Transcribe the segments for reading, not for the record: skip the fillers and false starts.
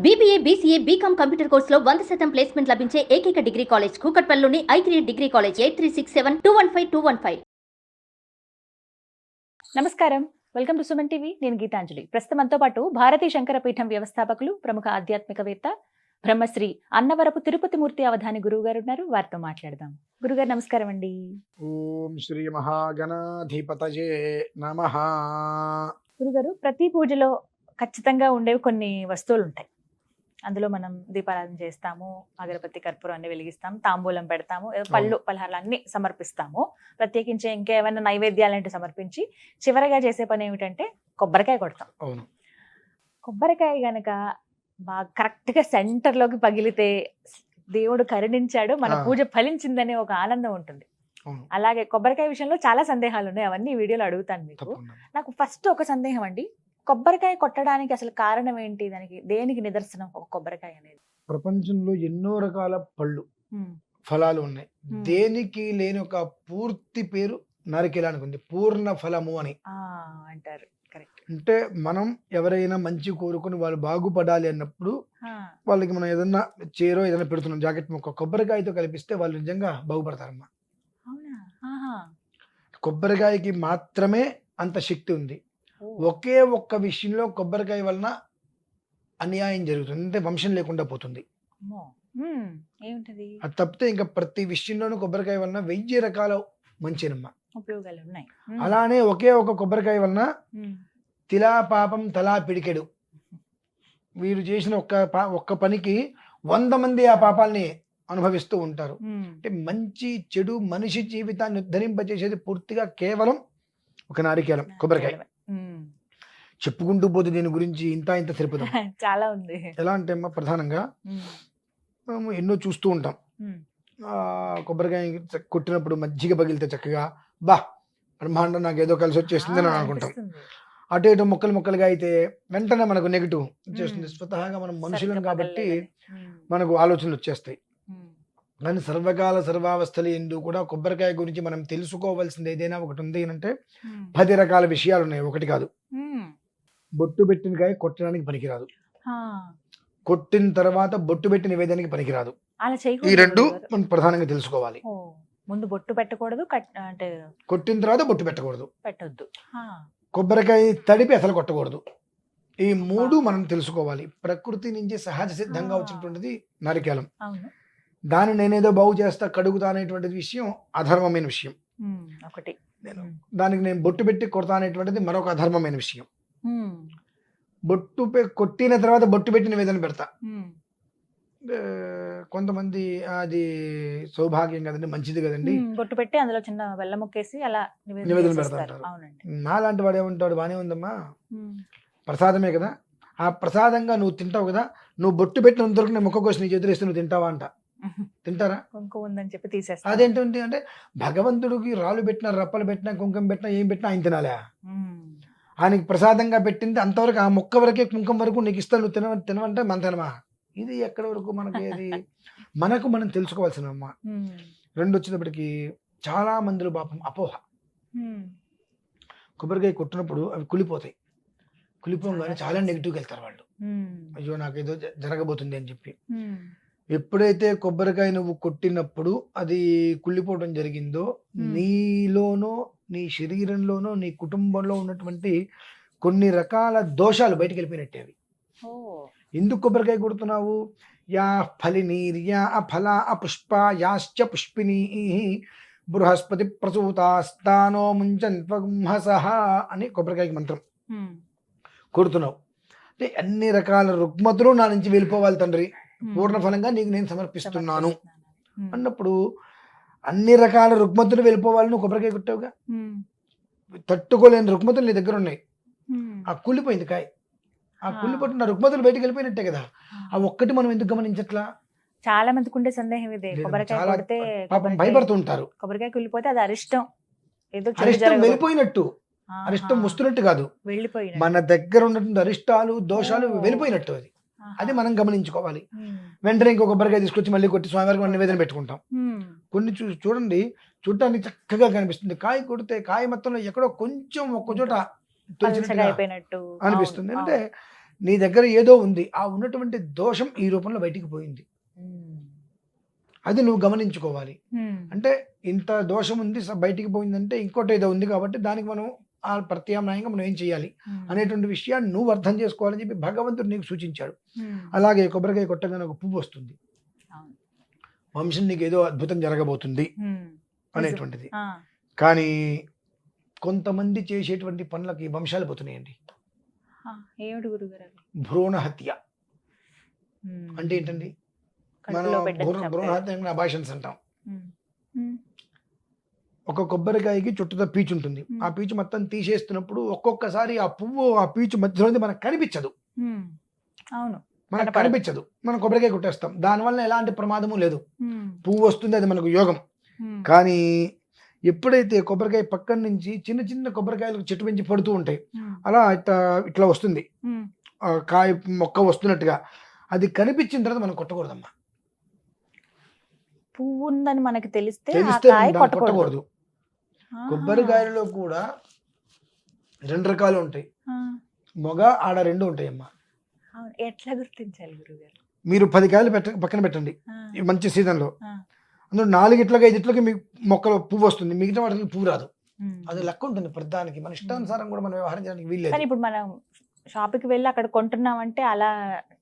BBA, BCA, BCom computer కోర్సులో 100% placement లభించే ఏకైక డిగ్రీ కాలేజ్ కూకట్పల్లిలోని I3 డిగ్రీ కాలేజ్ 8367215215. నమస్కారం, వెల్కమ్ టు సుమన్ టీవీ. నేను గీతాంజలి. ప్రస్తుతం మనతో పాటు భారతీ శంకర పీఠం వ్యవస్థాపకులు, ప్రముఖ ఆధ్యాత్మికవేత్త, బ్రహ్మశ్రీ అన్నవరపు తిరుపతి మూర్తి అవధాని గురువు గారు ఉన్నారు. వారితో మాట్లాడదాం. గురుగారు నమస్కారం అండి. ఓం శ్రీ మహాగణాధిపతయే నమః. గురుగారు, ప్రతి పూజలో ఖచ్చితంగా ఉండేవి కొన్ని వస్తువులు ఉంటాయి. అందులో మనం దీపారాధన చేస్తాము, అగరబత్తి కర్పూరం అన్ని వెలిగిస్తాం, తాంబూలం పెడతాము, ఏదో పళ్ళు పలహారాలు అన్ని సమర్పిస్తాము. ప్రత్యేకించి ఇంకేమైనా నైవేద్యాలంటే సమర్పించి చివరగా చేసే పని ఏమిటంటే కొబ్బరికాయ కొడతాం. అవును. కొబ్బరికాయ గనక బాగా కరెక్ట్ గా సెంటర్ లోకి పగిలితే దేవుడు కరుణించాడు, మన పూజ ఫలించిందనే ఒక ఆనందం ఉంటుంది. అలాగే కొబ్బరికాయ విషయంలో చాలా సందేహాలు ఉన్నాయి, అవన్నీ వీడియోలో అడుగుతాను మీకు. నాకు ఫస్ట్ ఒక సందేహం అండి, కొబ్బరికాయ కొట్టడానికి అసలు కారణం ఏంటి? దానికి దేనికి నిదర్శనం ఒక కొబ్బరికాయ అనేది? ప్రపంచంలో ఎన్నో రకాల పళ్ళు ఫలాలు ఉన్నాయి. దేనికి లేని ఒక పూర్తి పేరు నారికేలానికి ఉంది, పూర్ణ ఫలము అని అంటారు. కరెక్ట్. అంటే మనం ఎవరైనా మంచి కోరుకుని వాళ్ళు బాగుపడాలి అన్నప్పుడు వాళ్ళకి మనం ఏదన్నా చేరో ఏదైనా పెడుతున్నాం, జాకెట్ ముక్క కొబ్బరికాయతో కలిపిస్తే వాళ్ళు నిజంగా బాగుపడతారమ్మా. కొబ్బరికాయకి మాత్రమే అంత శక్తి ఉంది. ఒకే ఒక్క విషయంలో కొబ్బరికాయ వలన అన్యాయం జరుగుతుంది, అంటే వంశం లేకుండా పోతుంది. అది తప్పితే ఇంకా ప్రతి విషయంలోనూ కొబ్బరికాయ వలన 1000 రకాల మంచినమ్మ ఉపయోగాలు ఉన్నాయి. అలానే ఒకే ఒక కొబ్బరికాయ వలన తిలా పాపం తలా పిడికెడు. వీరు చేసిన ఒక్క పనికి 100 మంది ఆ పాపాలని అనుభవిస్తూ ఉంటారు. అంటే మంచి చెడు మనిషి జీవితాన్ని ఉద్ధరింపజేసేది పూర్తిగా కేవలం ఒక నారికేలం, కొబ్బరికాయ. చెప్పుకుంటూ పోతే దీని గురించి ఇంత సరిపోతాం, చాలా ఉంది. ఎలా అంటే అమ్మా, ప్రధానంగా మేము ఎన్నో చూస్తూ ఉంటాం. కొబ్బరికాయ కొట్టినప్పుడు మజ్జిగ పగిలితే చక్కగా బా బ్రహ్మాండం, నాకు ఏదో కలిసి వచ్చేస్తుంది అని అనుకుంటాం. అటు ఇటు ముక్కలుగా అయితే వెంటనే మనకు నెగిటివ్ వచ్చేస్తుంది. స్వతహాగా మనం మనుషులం కాబట్టి మనకు ఆలోచనలు వచ్చేస్తాయి. కానీ సర్వకాల సర్వావస్థలు ఎందు కూడా కొబ్బరికాయ గురించి మనం తెలుసుకోవాల్సింది ఏదైనా ఒకటి ఉంది అంటే 10 రకాల విషయాలు ఉన్నాయి, ఒకటి కాదు. బొట్టు పెట్టిన కాయ కొట్టడానికి పనికిరాదు, కొట్టిన తర్వాత బొట్టు పెట్టిన నివేదనకి పనికిరాదు. ఈ రెండు మనం ప్రధానంగా తెలుసుకోవాలి. ముందు బొట్టు పెట్టకూడదు, అంటే కొట్టిన తర్వాత బొట్టు పెట్టకూడదు, పెట్టొద్దు. కొబ్బరికాయ తడిపి అసలు కొట్టకూడదు. ఈ 3 మనం తెలుసుకోవాలి. ప్రకృతి నుంచి సహజ సిద్ధంగా వచ్చినటువంటిది నారికేలం. దాన్ని నేనేదో బాగు చేస్తా కడుగుతా అనేటువంటిది విషయం అధర్మమైన విషయం ఒకటి. దానికి నేను బొట్టు పెట్టి కొడతా అనేటువంటిది మరొక అధర్మమైన విషయం. బొట్టు కొట్టిన తర్వాత బొట్టు పెట్టి నివేదన పెడతా. కొంతమంది అది సౌభాగ్యం కదండి, మంచిది కదండి, బొట్టు పెట్టి అందులో చిన్న బెల్లం ముక్కేసి అలా నివేదన పెడతారు. నాలాంటి వాడు ఏమంటాడు, బానే ఉందమ్మా, ప్రసాదమే కదా, ఆ ప్రసాదంగా నువ్వు తింటావు కదా, నువ్వు బొట్టు పెట్టినంత వరకు నేను ముక్క కోసి నీ చేతులు ఇస్తే నువ్వు తింటావా అంట. తింటారా? కుంకుమ ఉందని చెప్పి తీసేస్తా. అదేంటి అంటే భగవంతుడికి రాళ్ళు పెట్టినా, రప్పలు పెట్టినా, కుంకుమ పెట్టినా, ఏం పెట్టినా ఆయన తినాలా? ఆయనకి ప్రసాదంగా పెట్టింది అంతవరకు, ఆ ముక్క వరకే, కుంకుమ వరకు నీకు ఇస్తాను, నువ్వు తినవంటే మన తినమా? ఇది ఎక్కడి వరకు మనకి ఏది మనకు మనం తెలుసుకోవాల్సిన అమ్మా. 2 వచ్చేటప్పటికి చాలా మందిలో పాపం అపోహ. కొబ్బరికాయ కొట్టినప్పుడు అవి కులిపోతాయి, కులిపోగానే చాలా నెగిటివ్కి వెళ్తారు వాళ్ళు. అయ్యో నాకు ఏదో జరగబోతుంది అని చెప్పి. ఎప్పుడైతే కొబ్బరికాయ నువ్వు కొట్టినప్పుడు అది కుళ్ళిపోవడం జరిగిందో, నీలోనో, నీ శరీరంలోనో, నీ కుటుంబంలో ఉన్నటువంటి కొన్ని రకాల దోషాలు బయటికి వెళ్ళిపోయినట్టే. అవి ఎందుకు కొబ్బరికాయ కొడుతున్నావు? యా ఫలినీర్యా అఫల అపుష్ప యాశ్చ పుష్పినీ బృహస్పతి ప్రసూతాస్తానో ముంచన్వహసః అని కొబ్బరికాయకి మంత్రం కొడుతున్నావు. అంటే అన్ని రకాల రుగ్మతులు నా నుంచి వెళ్ళిపోవాలి తండ్రి, పూర్ణ ఫలంగా నీకు నేను సమర్పిస్తున్నాను అన్నప్పుడు అన్ని రకాల రుగ్మతులు వెళ్ళిపోవాలి. నువ్వు కొబ్బరికాయ కొట్టావుగా, తట్టుకోలేని రుగ్మతులు నీ దగ్గర ఉన్నాయి. ఆ కుళ్ళిపోయింది కాయ, ఆ కుళ్ళిపోతున్న రుగ్మతులు బయటకు వెళ్ళిపోయినట్టే కదా. ఆ ఒక్కటి మనం ఎందుకు గమనించట్లా? చాలా మందికి ఉండే సందేహం ఇదే, కొబ్బరికాయ కొడితే పాపం భయపడుతూ ఉంటారు. కొబ్బరికాయ కుళ్ళిపోతే అది అరిష్టం, ఏదో అరిష్టం వెళ్ళిపోయినట్టు, అరిష్టం వస్తున్నట్టు కాదు, వెళ్ళిపోయిన మన దగ్గర ఉన్నటువంటి అరిష్టాలు దోషాలు వెళ్ళిపోయినట్టు. అది మనం గమనించుకోవాలి. వెంటనే ఇంకో కొబ్బరికాయ తీసుకొచ్చి మళ్ళీ కొట్టి స్వామివారికి మనం నివేదన పెట్టుకుంటాం. కొన్ని చూడండి, చూడటానికి చక్కగా కనిపిస్తుంది, కాయ కొడితే కాయ మొత్తంలో ఎక్కడో కొంచెం ఒక్క చోట అనిపిస్తుంది. అంటే నీ దగ్గర ఏదో ఉంది, ఆ ఉన్నటువంటి దోషం ఈ రూపంలో బయటికి పోయింది. అది నువ్వు గమనించుకోవాలి. అంటే ఇంత దోషం ఉంది బయటికి పోయిందంటే ఇంకోటి ఏదో ఉంది కాబట్టి దానికి మనం ఆ ప్రత్యామ్నాయంగా మనం ఏం చేయాలి అనేటువంటి విషయాన్ని నువ్వు అర్థం చేసుకోవాలని చెప్పి భగవంతుడు నీకు సూచించాడు. అలాగే కొబ్బరికాయ కొట్టగానే ఒక పువ్వు వస్తుంది, వంశం నీకు ఏదో అద్భుతం జరగబోతుంది అనేటువంటిది. కానీ కొంతమంది చేసేటువంటి పనులకి వంశాలు పోతున్నాయండి. భ్రూణ హత్య అంటే ఏంటండి? మనం భ్రూణ హత్య అబార్షన్స్ అంటాం. ఒక కొబ్బరికాయకి చుట్టూతో పీచు ఉంటుంది, ఆ పీచు మొత్తం తీసేస్తున్నప్పుడు ఒక్కొక్కసారి ఆ పువ్వు ఆ పీచు మధ్యలో మనకు కనిపించదు. అవును, మనకు కనిపించదు, మనం కొబ్బరికాయ కొట్టేస్తాం. దానివల్ల ఎలాంటి ప్రమాదము లేదు, పువ్వు వస్తుంది, అది మనకు యోగం. కానీ ఎప్పుడైతే కొబ్బరికాయ పక్కన నుంచి చిన్న చిన్న కొబ్బరికాయలు చెట్టు పెంచి పడుతూ ఉంటాయి, అలా ఇట్లా వస్తుంది కాయ మొక్క వస్తున్నట్టుగా, అది కనిపించిన తర్వాత మనం కొట్టకూడదమ్మా. పువ్వు ఉందని మనకి తెలిస్తే కొట్టకూడదు. కొబ్బరికాయలలో కూడా 2 రకాలు ఉంటాయి, మొగ ఆడ 2 ఉంటాయమ్మా. ఎట్లా గుర్తించాలి గురుగారు? మీరు 10 కాయలు పక్కన పెట్టండి ఈ మంచి సీజన్ లో, అందులో 4 ఇట్లకి 5 ఇట్లకి మీకు మొక్కలో పువ్వు వస్తుంది, మిగతా వాటికి పువ్వు రాదు. అది లెక్క ఉంటుంది ప్రధానికి, మన ఇష్టానుసారం కూడా మనం వ్యవహారం చేయడానికి వీల్లేదు. ఇప్పుడు మనం షాప్కి వెళ్ళి అక్కడ కొంటున్నామంటే అలా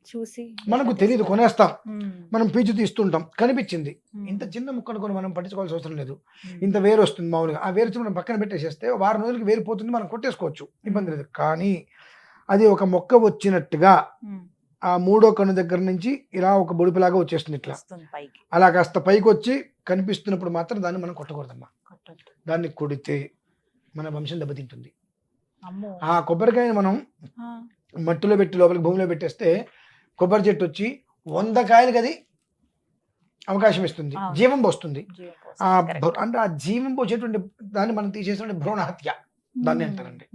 చూసి మనకు తెలియదు, కొనేస్తాం, మనం పీచు తీస్తుంటాం, కనిపించింది, ఇంత చిన్న ముక్కను కొని మనం పట్టించుకోవాల్సిన అవసరం లేదు. ఇంత వేరు వస్తుంది మామూలుగా, ఆ వేరు మనం పక్కన పెట్టేసేస్తే వారం రోజులకి వేరు పోతుంది, మనం కొట్టేసుకోవచ్చు, ఇబ్బంది లేదు. కానీ అది ఒక మొక్క వచ్చినట్టుగా ఆ 3వ కన్ను దగ్గర నుంచి ఇలా ఒక బొడిపిలాగా వచ్చేస్తుంది, ఇట్లా అలా కాస్త పైకి వచ్చి కనిపిస్తున్నప్పుడు మాత్రం దాన్ని మనం కొట్టకూడదమ్మా. దాన్ని కొడితే మన వంశం దెబ్బతింటుంది. ఆ కొబ్బరికాయని మనం మట్టిలో పెట్టి లోపలికి భూమిలో పెట్టేస్తే కొబ్బరి చెట్టు వచ్చి 100 కాయలకి అది అవకాశం ఇస్తుంది, జీవం పోస్తుంది. అంటే ఆ జీవం పోసేటువంటి దాన్ని మనం తీసేటువంటి భ్రూణ హత్య దాన్ని అంటారండి.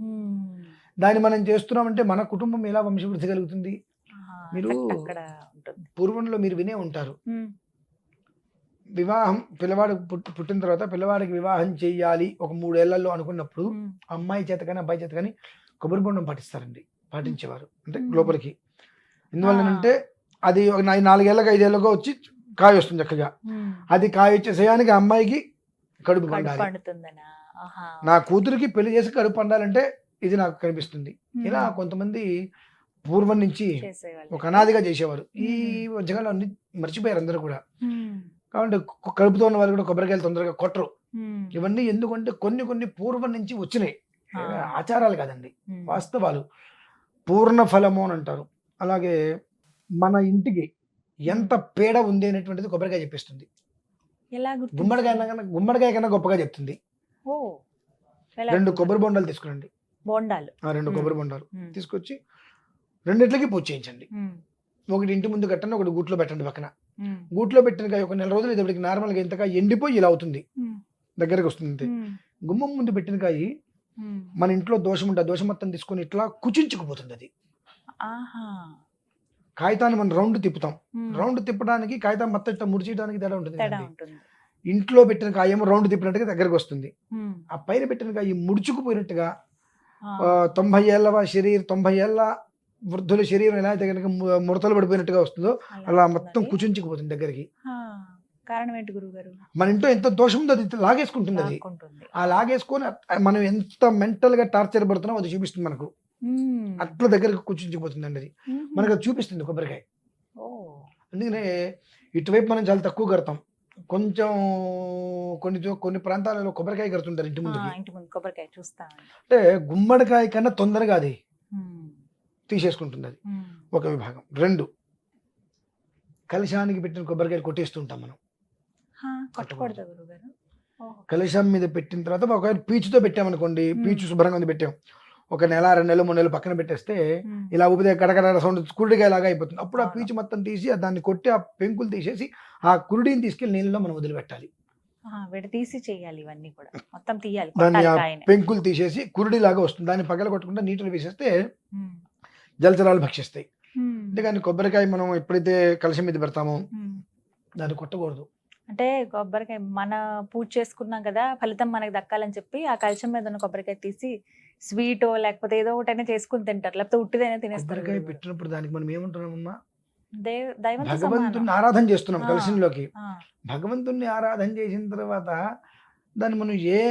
దాన్ని మనం చేస్తున్నామంటే మన కుటుంబం ఎలా వంశవృద్ధి కలుగుతుంది? మీరు పూర్వంలో మీరు వినే ఉంటారు, వివాహం పిల్లవాడు పుట్టిన తర్వాత పిల్లవాడికి వివాహం చెయ్యాలి ఒక 3 ఏళ్లలో అనుకున్నప్పుడు అమ్మాయి చేత కానీ అబ్బాయి చేత కానీ కొబ్బరి బొండం పాటించేవారు, అంటే లోపలికి. ఎందువల్లనంటే అది ఒక 4 ఏళ్ళకి 5 ఏళ్ళగా వచ్చి కాయ వస్తుంది చక్కగా, అది కాయ వచ్చే సమయానికి అమ్మాయికి కడుపు పండాలి. నా కూతురికి పెళ్లి చేసి కడుపు పండాలంటే ఇది నాకు కనిపిస్తుంది. ఇలా కొంతమంది పూర్వం నుంచి ఒక అనాదిగా చేసేవారు. ఈ మధ్యకాలంలో అన్ని మర్చిపోయారు అందరూ కూడా. కాబట్టి కడుపుతో ఉన్న వాళ్ళు కూడా కొబ్బరికాయలు తొందరగా కొట్టరు. ఇవన్నీ ఎందుకంటే కొన్ని పూర్వం నుంచి వచ్చినాయి ఆచారాలు కాదండి, వాస్తవాలు. పూర్ణ ఫలము అని అంటారు. అలాగే మన ఇంటికి ఎంత పేడ ఉంది అనేటువంటిది కొబ్బరికాయ చెప్పిస్తుంది. గుమ్మడికాయ కన్నా గొప్పగా చెప్తుంది. 2 కొబ్బరి బొండాలు తీసుకురండి, 2 కొబ్బరి బొండాలు తీసుకొచ్చి 2 పూజ చేయించండి. ఒకటి ఇంటి ముందు కట్టండి, ఒకటి గూట్లో పెట్టండి పక్కన. గూట్లో పెట్టిన కాయ ఒక 4 రోజులు ఇప్పటికి నార్మల్గా ఇంతగా ఎండిపోయి ఇలా అవుతుంది, దగ్గరకు వస్తుంది. గుమ్మం ముందు పెట్టిన కాయ మన ఇంట్లో దోషం ఉంటే దోషం మొత్తం తీసుకొని ఇట్లా కుచించుకుపోతుంది. అది కాగితాన్ని మనం రౌండ్ తిప్పుతాం, రౌండ్ తిప్పడానికి కాగితం మొత్తం ఇట్లా ముడిచేయడానికి తేడా ఉంటుంది. ఇంట్లో పెట్టిన కాయ ఏమో రౌండ్ తిప్పినట్టుగా దగ్గరకు వస్తుంది, ఆ పైన పెట్టిన కాయ ముడుచుకుపోయినట్టుగా 90 ఏళ్ళ శరీరం 90 ఏళ్ళ వృద్ధుల శరీరం ఎలా అయితే కనుక ముడతలు పడిపోయినట్టుగా వస్తుందో అలా మొత్తం కుచించుకుపోతుంది దగ్గరికి. కారణం ఏంటి గురుగారు? మన ఇంట్లో ఎంత దోషం ఉందో అది లాగేసుకుంటుంది. అది ఆ లాగేసుకొని మనం ఎంత మెంటల్ గా టార్చర్ పడుతున్నాం అది చూపిస్తుంది మనకు. అట్లా దగ్గరకు కుచించుకుపోతుంది అండి, అది మనకు అది చూపిస్తుంది కొబ్బరికాయ. అందుకనే ఇటువైపు మనం చాలా తక్కువ కడతాం, కొంచెం కొన్ని ప్రాంతాలలో కొబ్బరికాయ కడుతుంటారు ఇంటి ముందు. కొబ్బరికాయ చూస్తా అంటే గుమ్మడికాయ కన్నా తొందరగా అది తీసేసుకుంటుంది. అది ఒక విభాగం. 2 కలశానికి పెట్టిన కొబ్బరికాయలు కొట్టేస్తుంటాం మనం. కలశం మీద పెట్టిన తర్వాత ఒకవేళ పీచుతో పెట్టామనుకోండి, పీచు శుభ్రంగా పెట్టాం, ఒక 1 నెల 2 నెలలు 3 నెలలు పక్కన పెట్టేస్తే ఇలా ఊపితే కడకడ సౌండ్ కురుడికాయ లాగా అయిపోతుంది. అప్పుడు ఆ పీచు మొత్తం తీసి దాన్ని కొట్టి ఆ పెంకులు తీసేసి ఆ కురుడిని తీసుకెళ్లి నీళ్ళలో మనం వదిలిపెట్టాలి. దాన్ని ఆ పెంకులు తీసేసి కురుడి లాగా వస్తుంది, దాన్ని పగల కొట్టకుండా నీటిలో వేసేస్తే జలచరాలు భక్షిస్తాయి. అంతేగాని కొబ్బరికాయ మనం ఎప్పుడైతే కలశం మీద పెడతామో దాన్ని కొట్టకూడదు. అంటే కొబ్బరికాయ మన పూజ చేసుకున్నాం కదా, ఫలితం మనకు దక్కాలని చెప్పి ఆ కలశం మీద ఉన్న కొబ్బరికాయ తీసి స్వీటో లేకపోతే ఏదో ఒకటైనా చేసుకుని తింటారు, లేకపోతే ఉట్టిదైనా తినేస్తారు. కొబ్బరికాయ పెట్టినప్పుడు దానికి మనం ఏమంటున్నామమ్మా, దైవంతో భగవంతుని సమానం. ఆరాధన చేస్తున్నాం ఆ. కలశంలోకి. ఆ, భగవంతుణ్ణి ఆరాధన చేసిన తర్వాత దాన్ని మనం ఏ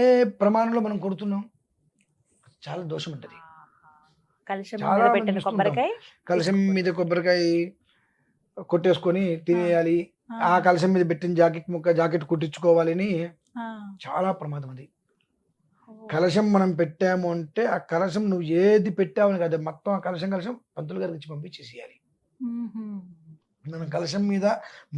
ప్రమాణంలో మనం కొడుతున్నాం, చాలా దోషం ఉంటుంది. ఆహా. కలశం చాలా మీద మంది పెట్టిన చూస్తుంటాం. కొబ్బరికాయ కలశం తీసుకోకూడదు. మీద కొబ్బరికాయ కొట్టేసుకొని తినేయాలి, ఆ కలశం మీద పెట్టిన జాకెట్ కుట్టించుకోవాలని ఆ. చాలా ప్రమాదం అది. ఓ. కలశం మనం పెట్టాము అంటే ఆ కలశం నువ్వు ఏది పెట్టావని కాదు, మొత్తం ఆ కలశం పంతులు గారికి ఇచ్చి పంపించేసేయాలి. మ్మ్హ్మ్. మనం కలశం మీద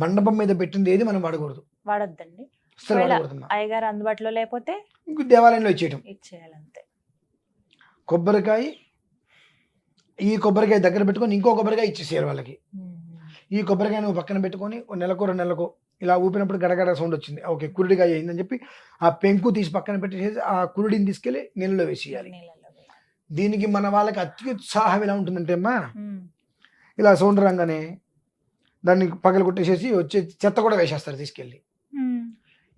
మండపం మీద పెట్టింది ఏది మనం వాడకూడదు, వాడొద్దండి. అసలు ఒకవేళ వాడకూడదు. అయ్యగారు అందుబాటులో లేకపోతే ఇంకో దేవాలయంలో ఇచ్చేయటం. ఇచ్చేయాలంతే. కొబ్బరికాయ, ఈ కొబ్బరికాయ దగ్గర పెట్టుకొని ఇంకో కొబ్బరికాయ ఇచ్చేసేయాలి వాళ్ళకి. మ్మ్. ఈ కొబ్బరికాయ నువ్వు పక్కన పెట్టుకొని ఓ నెలకు 2 నెలలకు ఇలా ఊపినప్పుడు గడగడ సౌండ్ వచ్చింది, ఓకే కురుడికాయ అయిందని చెప్పి ఆ పెంకు తీసి పక్కన పెట్టేసి ఆ కురుడిని తీసుకెళ్లి నీళ్ళలో వేసేయాలి. నీళ్ళలో వేయాలి. దీనికి మన వాళ్ళకి అత్యుత్సాహం ఎలా ఉంటుందంటే అమ్మా, మ్మ్. ఇలా సౌండ్ రాగానే దాన్ని పగలు కొట్టేసేసి వచ్చే చెత్త కూడా వేసేస్తారు తీసుకెళ్ళి. మ్మ్.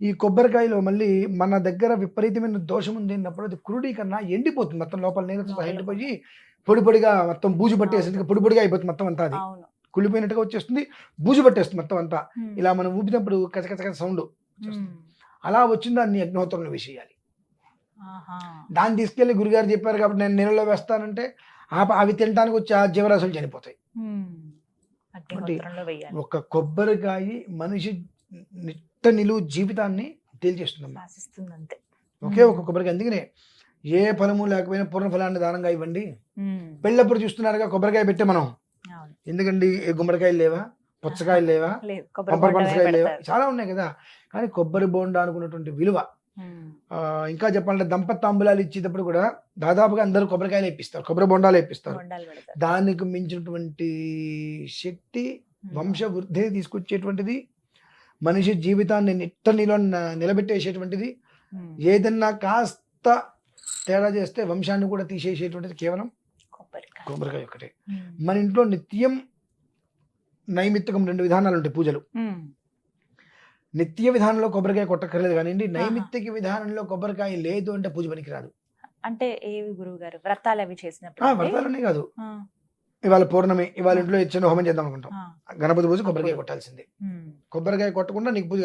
ఈ కొబ్బరికాయలో మళ్ళీ మన దగ్గర విపరీతమైన దోషం ఉంది అన్నప్పుడు అది కురుడి కన్నా ఎండిపోతుంది మొత్తం, లోపల నీళ్ళతో సహా ఎండిపోయి పొడి పొడిగా మొత్తం బూజు పట్టేసి పొడి పొడిగా అయిపోతుంది మొత్తం అంతా. అది అవును. కుళ్ళిపోయినట్టుగా వచ్చేస్తుంది, బూజు పట్టేస్తుంది మొత్తం అంతా. మ్మ్. ఇలా మనం ఊపినప్పుడు కచకచ సౌండ్ మ్మ్. అలా వచ్చిన దాన్ని అగ్నిహోత్రంలో వేసేయాలి. ఆహా. దాన్ని తీసుకెళ్లి గురుగారు చెప్పారు కాబట్టి నేను నీళ్ళలో వేస్తానంటే అవి తినడానికి వచ్చి ఆ జీవరాశులు చనిపోతాయి. మ్మ్. అగ్నిహోత్రంలో వేయాలి. ఒక కొబ్బరికాయ మనిషి నిట్ట నిలువు జీవితాన్ని తేల్చేస్తుందమ్మా. శాసిస్తుంది అంతే. ఒకే ఒక కొబ్బరికాయ. అందుకనే ఏ ఫలము లేకపోయినా పూర్ణ ఫలాన్ని దానంగా ఇవ్వండి. మ్మ్. పెళ్ళప్పుడు చూస్తున్నారుగా కొబ్బరికాయ పెట్టే మనం, అవును. ఎందుకండి ఏ గుమ్మడికాయలు లేవా, పుచ్చకాయలు లేవా, లేదు, కొబ్బరి పంపర బొండమే పనసకాయలు లేవా, పెడతారు. చాలా ఉన్నాయి కదా. కానీ కొబ్బరి బోండా అనుకున్నటువంటి విలువ, మ్మ్. ఇంకా చెప్పాలంటే దంపతాంబులాలు ఇచ్చేటప్పుడు కూడా దాదాపుగా అందరూ కొబ్బరికాయలు ఇప్పిస్తారు, కొబ్బరి బొండాలు ఇప్పిస్తారు. బొండాలు పెడతారు. దానికి మించినటువంటి శక్తి, వంశ వృద్ధి తీసుకొచ్చేటువంటిది, మనిషి జీవితాన్ని నిట్టనిలో నిలబెట్టేసేటువంటిది. మ్మ్. ఏదన్నా కాస్త తేడా చేస్తే వంశాన్ని కూడా తీసేసేటువంటిది కేవలం కొబ్బరికాయ. కొబ్బరికాయ ఒక్కటే. మ్మ్. మన ఇంట్లో నిత్యం నైమిత్తికం 2 విధానాలు ఉంటాయి పూజలు. మ్మ్. నిత్య విధానంలో కొబ్బరికాయ కొట్టక్కర్లేదు కానివ్వండి, నైమిత్తిక విధానంలో కొబ్బరికాయ లేదు అంటే పూజ పనికిరాదు. అంటే ఏవి గురువు గారు, వ్రతాలు అవి చేసినప్పుడు వ్రతాలనే కాదు, ఆ, ఇవాళ పౌర్ణమి, ఇవాళ ఇంట్లో చిన్న హోమం చేద్దాం అనుకుంటాం, ఆ. గణపతి పూజ కొబ్బరికాయ కొట్టాల్సిందే. మ్మ్. కొబ్బరికాయ కొట్టకుండా నీకు పూజ.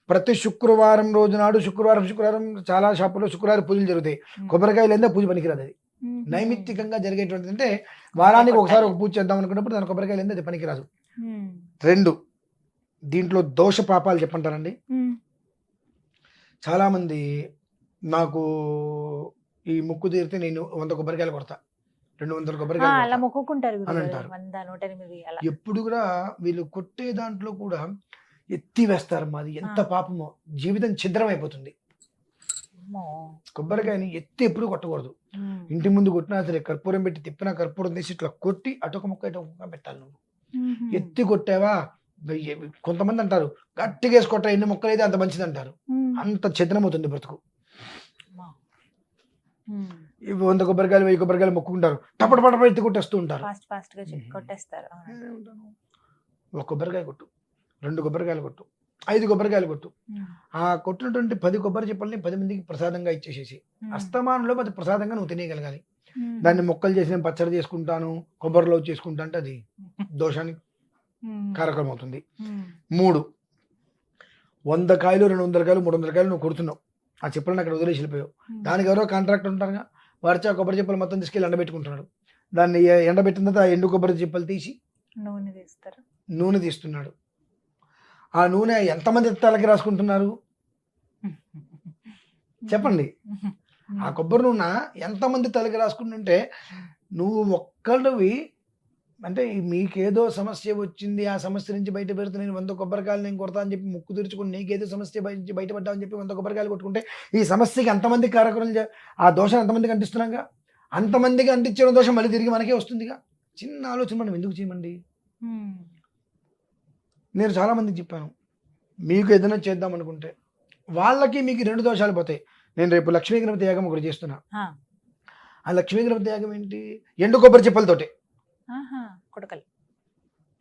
ప్రతి శుక్రవారం రోజు నాడు శుక్రవారం చాలా షాపుల్లో శుక్రవారం పూజలు జరుగుతాయి, కొబ్బరికాయ లేదా పూజ పనికిరాదు. అది మ్మ్. నైమిత్తికంగా జరిగేటువంటిది. అంటే వారానికి ఒకసారి ఒక పూజ చేద్దాం అనుకున్నప్పుడు దాని కొబ్బరికాయ లేదా అది పనికిరాదు. మ్మ్. 2, దీంట్లో దోష పాపాలు చెప్పంటారండి. మ్మ్. చాలామంది నాకు ఈ ముక్కు తీరితే నేను 100 కొబ్బరికాయలు కొడతా, 200 ఆ, కొబ్బరికాయలు అలా కొడతా మొక్కుకుంటారు గురువు అని గారు. అంటారు. 100, 108 అలా. ఎప్పుడు కూడా వీళ్ళు కొట్టే దాంట్లో కూడా ఎత్తి వేస్తారు. మాది ఎంత పాపమో, జీవితం ఛిద్రం అయిపోతుంది. అమ్మో. కొబ్బరికాయని ఎత్తి ఎప్పుడు కొట్టకూడదు. మ్మ్. ఇంటి ముందు కొట్టినా సరే కర్పూరం పెట్టి తిప్పినా కర్పూరం తీసి ఇట్లా కొట్టి అటొక ముక్క ఇటొక ముక్క పెట్టాలి. నువ్వు మ్మ్. ఎత్తి కొట్టావా, కొంతమంది అంటారు గట్టిగా వేసి కొట్ట, ఎన్ని ముక్కలు అయితే అంత మంచిది అంటారు. మ్మ్. అంత ఛిద్రం అవుతుంది బ్రతుకు. అమ్మా. మ్మ్. ఇవి 100 కొబ్బరికాయలు 1000 కొబ్బరికాయలు మొక్కుకుంటారు, టపట పటపట ఎత్తి కొట్టేస్తూ ఉంటారు. ఫాస్ట్ గా కొట్టేస్తారు. అవును. ఒక కొబ్బరికాయ కొట్టు, 2 కొబ్బరికాయలు కొట్టు, 5 కొబ్బరికాయలు కొట్టు. మ్మ్. ఆ కొట్టినటువంటి 10 కొబ్బరి చెప్పల్ని 10 మందికి ప్రసాదంగా ఇచ్చేసేసి మ్మ్. అస్తమానంలో అది ప్రసాదంగా నువ్వు తినేయగలగాలి. మ్మ్. దాన్ని మొక్కలు చేసి నేను పచ్చడి చేసుకుంటాను, కొబ్బరిలో చేసుకుంటా అంటే అది దోషానికి మ్మ్. కారకం అవుతుంది. మ్మ్. 3, 100 కాయలు 200 కాయలు 300 కాయలు నువ్వు కొడుతున్నావు, ఆ చెప్పులను అక్కడ వదిలేసి వెళ్ళిపోయావు. మ్మ్. దానికి ఎవరో కాంట్రాక్టర్ ఉంటారుగా, వాడితే ఆ కొబ్బరి చెప్పులు మొత్తం తీసుకెళ్ళి ఎండబెట్టుకుంటున్నాడు. దాన్ని ఎండబెట్టిన తర్వాత ఆ ఎండు కొబ్బరి చెప్పులు తీసి నూనె తీస్తారు. నూనె తీస్తున్నాడు. ఆ నూనె ఎంతమంది తలకి రాసుకుంటున్నారు చెప్పండి. ఆ కొబ్బరి నూనె ఎంతమంది తలకి రాసుకుంటుంటే నువ్వు ఒక్కడివి అంటే మీకేదో సమస్య వచ్చింది, ఆ సమస్య నుంచి బయట పెడితే నేను 100 కొబ్బరికాయలు నేను కొడతా అని చెప్పి ముక్కు తెరుచుకుని నీకేదో సమస్య బయటపడ్డా అని చెప్పి 100 కొబ్బరికాయలు కొట్టుకుంటే ఈ సమస్యకి అంతమంది కారకులు, ఆ దోషం ఎంతమందికి అంటిస్తున్నాగా, అంతమందికి అంటించిన దోషం మళ్ళీ తిరిగి మనకే వస్తుందిగా. చిన్న ఆలోచన మనం ఎందుకు చేయమండి. మ్మ్. నేను చాలామందికి చెప్పాను, మీకు ఏదైనా చేద్దాం అనుకుంటే వాళ్ళకి మీకు 2 దోషాలు పోతాయి. నేను రేపు లక్ష్మీ గణపతి యాగం ఒకటి చేస్తున్నా. ఆ. ఆ లక్ష్మీ గణపతి యాగం ఏంటి, ఎండు కొబ్బరి చెప్పలతోటే, ఆహా. కొడకలు.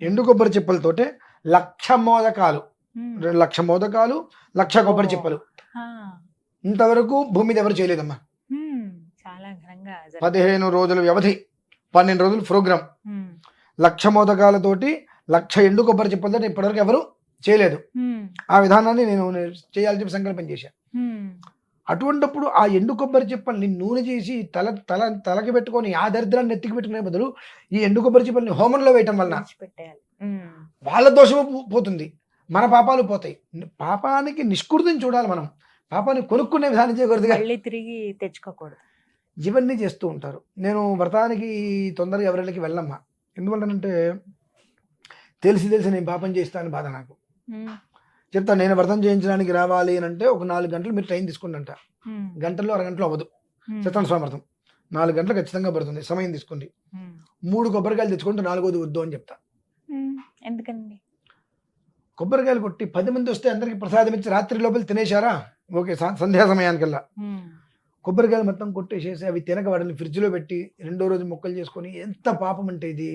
ఎండు కొబ్బరి చెప్పలతోటే 1,00,000 మోదకాలు, మ్మ్. 2,00,000 మోదకాలు, 1,00,000 కొబ్బరి ఓ. చెప్పలు ఆ. ఇంతవరకు భూమి మీద ఎవరు చేయలేదమ్మా. మ్మ్. చాలా ఘనంగా 15 రోజుల వ్యవధి, 12 రోజులు ప్రోగ్రామ్, 1,00,000 మోదకాలతోటి 1,00,000 ఎండు కొబ్బరి చిప్పలతో ఇప్పటివరకు ఎవరు చేయలేదు. ఆ విధానాన్ని నేను చేయాలని చెప్పి సంకల్పం చేశాను. అటువంటిప్పుడు ఆ ఎండు కొబ్బరి చిప్పల్ని నూనె చేసి తలకి పెట్టుకొని ఆ దరిద్రాన్ని నెత్తికి పెట్టుకునే బదులు ఈ ఎండు కొబ్బరి చిప్పల్ని హోమంలో వేయటం వలన వాళ్ళ దోషము పోతుంది, మన పాపాలు పోతాయి. పాపానికి నిష్కృతిని చూడాలి మనం, పాపాన్ని కొనుక్కునే విధానం చేయకూడదు, మళ్ళీ తిరిగి తెచ్చుకోకూడదు. ఇవన్నీ చేస్తూ ఉంటారు. నేను వ్రతానికి తొందరగా ఎవరికి వెళ్ళమ్మా, ఎందువల్లనంటే తెలిసి నేను పాపం చేస్తానని బాధ నాకు. చెప్తాను, నేను వ్రతం చేయించడానికి రావాలి అని అంటే ఒక 4 గంటలు మీరు టైం తీసుకోండి అంట. గంటల్లో అరగంటలో అవ్వదు సత్యనారాయణ స్వామి వ్రతం. 4 గంటలు ఖచ్చితంగా పడుతుంది, సమయం తీసుకోండి. 3 కొబ్బరికాయలు తెచ్చుకుంటే 4వది వద్దు అని చెప్తా. ఎందుకండి? కొబ్బరికాయలు కొట్టి 10 మంది వస్తే అందరికి ప్రసాదం ఇచ్చి రాత్రి లోపల తినేశారా, ఓకే, సంధ్యా సమయానికల్లా కొబ్బరికాయలు మొత్తం కొట్టేసేసి అవి తినక వాటిని ఫ్రిడ్జ్లో పెట్టి 2వ రోజు మొక్కలు చేసుకొని, ఎంత పాపం అంటే ఇది.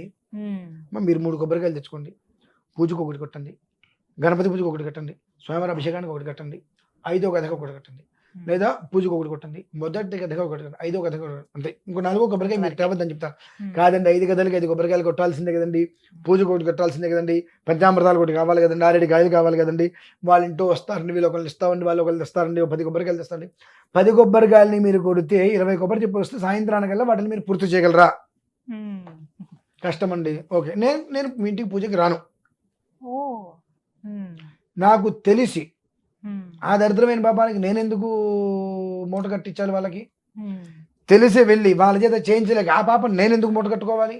మీరు 3 కొబ్బరికాయలు తెచ్చుకోండి, పూజకు ఒకటి కొట్టండి, గణపతి పూజకు ఒకటి కట్టండి, స్వామివారి అభిషేకానికి ఒకటి కట్టండి, 5వ గదకు ఒకటి కట్టండి, లేదా పూజకు ఒకటి కొట్టండి, మొదటి గదగా ఒకటి కట్టండి, 5వ గదగా అంతే. ఇంకో 4వ కొబ్బరికాయ మీరు తేవద్దని చెప్తా. కాదండి 5 గదలకి 5 కొబ్బరికాయలు కొట్టాల్సిందే కదండి, పూజకు ఒకటి కట్టాల్సిందే కదండి, పంచామృతాలు ఒకటి కావాలి కదండి, 6 కాయలు కావాలి కదండి, వాళ్ళ ఇంటో వస్తారండి, వీళ్ళు ఒకళ్ళు ఇస్తామండి, వాళ్ళు ఒకళ్ళు తెస్తారండి, 10 కొబ్బరికాయలు తెస్తారండి. 10 కొబ్బరికాయలని మీరు కొడితే 20 కొబ్బరి చెప్పి వస్తే సాయంత్రానికల్లా వాటిని మీరు పూర్తి చేయగలరా? కష్టమండి. ఓకే, నేను మీ ఇంటికి పూజకి రాను, నాకు తెలిసి ఆ దరిద్రమైన పాపానికి నేనెందుకు మూట కట్టించాలి వాళ్ళకి? తెలిసి వెళ్ళి వాళ్ళ చేత చేయించలేక ఆ పాపం నేనెందుకు మూట కట్టుకోవాలి?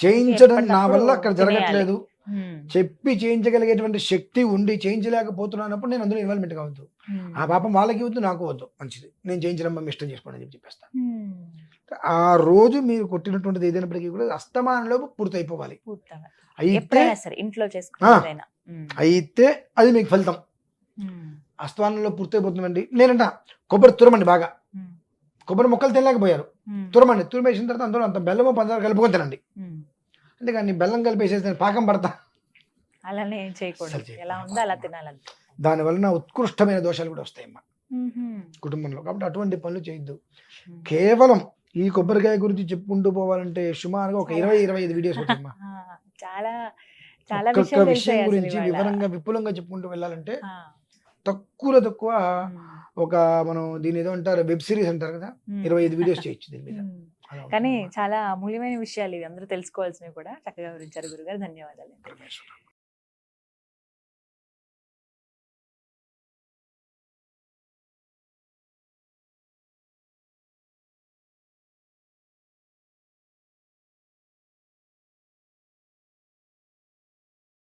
చేయించడం నా వల్ల అక్కడ జరగట్లేదు, చెప్పి చేయించగలిగేటువంటి శక్తి ఉండి చేయించలేకపోతున్నప్పుడు నేను అందులో ఇన్వాల్వ్మెంట్ కావద్దు. ఆ పాపం వాళ్ళకి వద్దు, నాకు వద్దు, మంచిది, నేను చేయించడం ఇష్టం చేసుకోండి అని చెప్పేస్తాను. ఆ రోజు మీరు కొట్టినటువంటిది ఏదైనప్పటికీ కూడా అస్తమానంలోపు పూర్తి అయిపోవాలి. అయితే అది మీకు ఫలితం. అస్తమానంలో పూర్తయిపోతుందండి. నేనంట కొబ్బరి తురమండి, బాగా కొబ్బరి మొక్కలు తినలేకపోయారు, తురమండి, తురిమేసిన తర్వాత అందులో అంత బెల్లము పంచదార కలుపుకొని తినండి. అంతేగాని బెల్లం కలిపేసేసి పాకం పడతా అలానే చేయకూడదు, ఎలా ఉందో అలా తినాలి. దానివల్ల ఉత్కృష్టమైన దోషాలు కూడా వస్తాయమ్మా కుటుంబంలో. కాబట్టి అటువంటి పనులు చేయొద్దు. కేవలం ఈ కొబ్బరికాయ గురించి చెప్పుకుంటూ పోవాలంటే సుమారుగా ఒక 20-25 వీడియోస్ ఉంటాయమ్మా. చాలా విషయం గురించి వివరంగా విపులంగా చెప్పుకుంటూ వెళ్ళాలంటే తక్కువ ఒక మనం దీని ఏదో అంటారు వెబ్ సిరీస్ అంటారు కదా, 25 వీడియోస్ చేయొచ్చు దీని మీద. కానీ చాలా అమూల్యమైన విషయాలు ఇవి, అందరూ తెలుసుకోవాల్సినవి కూడా చక్కగా వివరించారు గురుగారు. ధన్యవాదాలు.